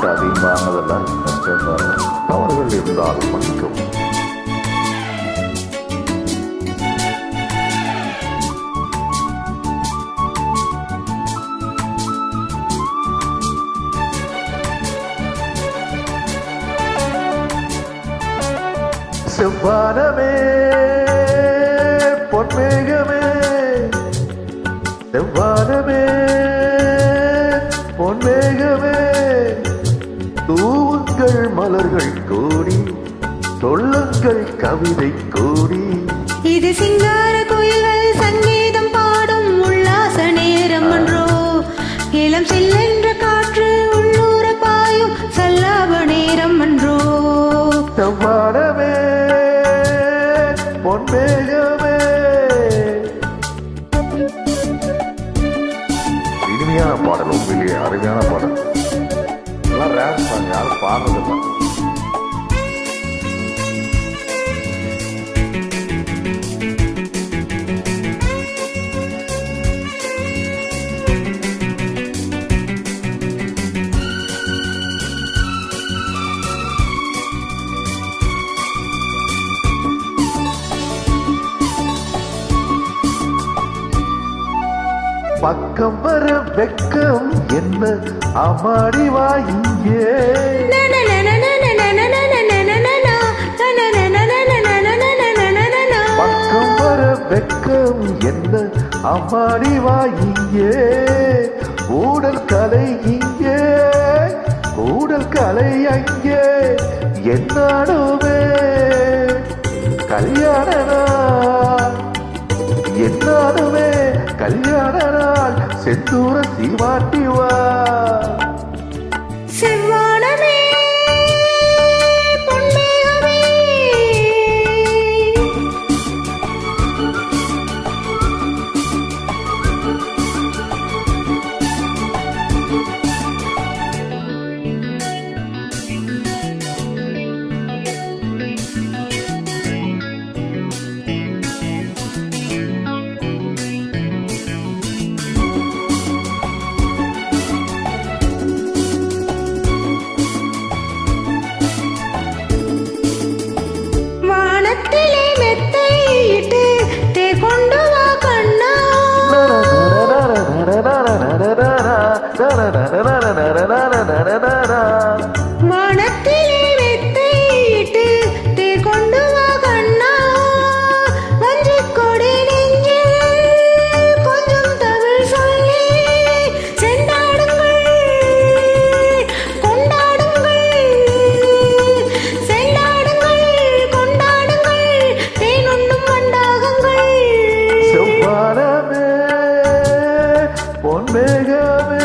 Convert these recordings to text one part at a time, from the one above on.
பாட்டு அதிகமானதெல்லாம் தவறுகள் இருந்தால் மன்னிக்கவும். செவ்வானமே பொன்மேகமே, செவ்வானமே பொன்மேகமே, தூவுங்கள் மலர்கள் கூடி, சொல்லுங்கள் கவிதை கூடி. இது சிங்கார கோயில்கள் சங்கீதம் பாடும் உல்லாச நேரம் என்றோ, இளம் செல்லென்ற காற்று உள்ளூர பாயும் சல்லாப நேரம் என்றோ. செவ்வானமே பொன்மேகமே. இனிமையான பாடல், உண்மையிலேயே அருமையான பாடல். எல்லாம் ரேப் சாங், யாரும் பாடுறதில்லை. பக்கம் வர வெக்கம் என்ன அமாடிவா இங்கே, பக்கம் வர வெக்கம் என்ன அமாடிவா இங்கே, ஊடல் கலை இங்கே, ஊடல் கலை அங்கே, என்னாடுமே கல்யாணனா, என்னாடுமே கல்யாண நாள், செந்தூர சீமாட்டி வா. செவ்வானமே பொன்மேகமே, வானத்திலே மெத்தையிட்டு தே கொண்டு வா கண்ணா, வானத்திலே மெத்தையிட்டு தே கொண்டு வா கண்ணா, வஞ்சிக் கொடி நெஞ்சில் கொஞ்சம் தமிழ் சொல்லி செண்டாடுங்கள் கொண்டாடுங்கள், செண்டாடுங்கள் கொண்டாடுங்கள், தேனுண்ணும் வண்டாகுங்கள். செவ்வானமே பொன்மேகமே.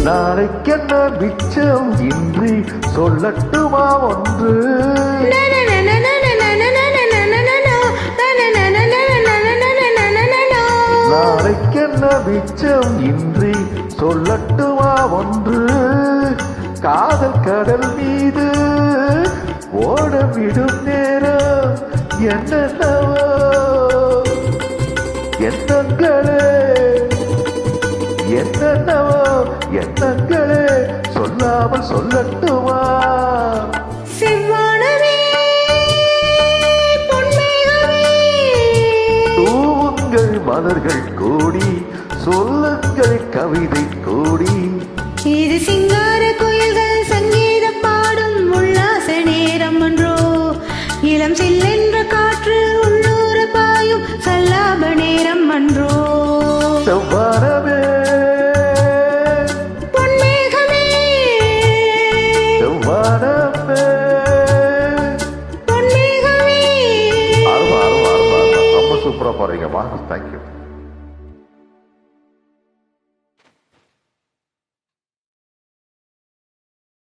நாளைக்கென்ன மிச்சம் இன்றி சொல்லட்டுமா ஒன்று, நாளைக்கென்ன மிச்சம் இன்றி சொல்லட்டுமா ஒன்று, காதல் கடல் மீது ஓட விடும் நேரம் என்னவோ எண்ணங்களே, என்னவோ எண்ணங்களே, சொல்லாமல் சொல்லட்டுமா. செவ்வானமே பொன்மேகமே, தூவுங்கள் மலர்கள் கூடி, சொல்லுங்கள் கவிதை கூடி. இது சிங்கார கோயில்கள் சங்கீதம் பாடும் உல்லாச நேரம் என்றோ, இளம் சில்லென்ற காற்று உள்ளூர பாயும் சல்லாப நேரம் என்றோ. செவ்வானமே பொன்மேகமே, செவ்வானமே பொன்மேகமே. அருமா அருமா அருமா, ரொம்ப சூப்பரா பாடுறீங்கம்மா. தேங்க்யூ.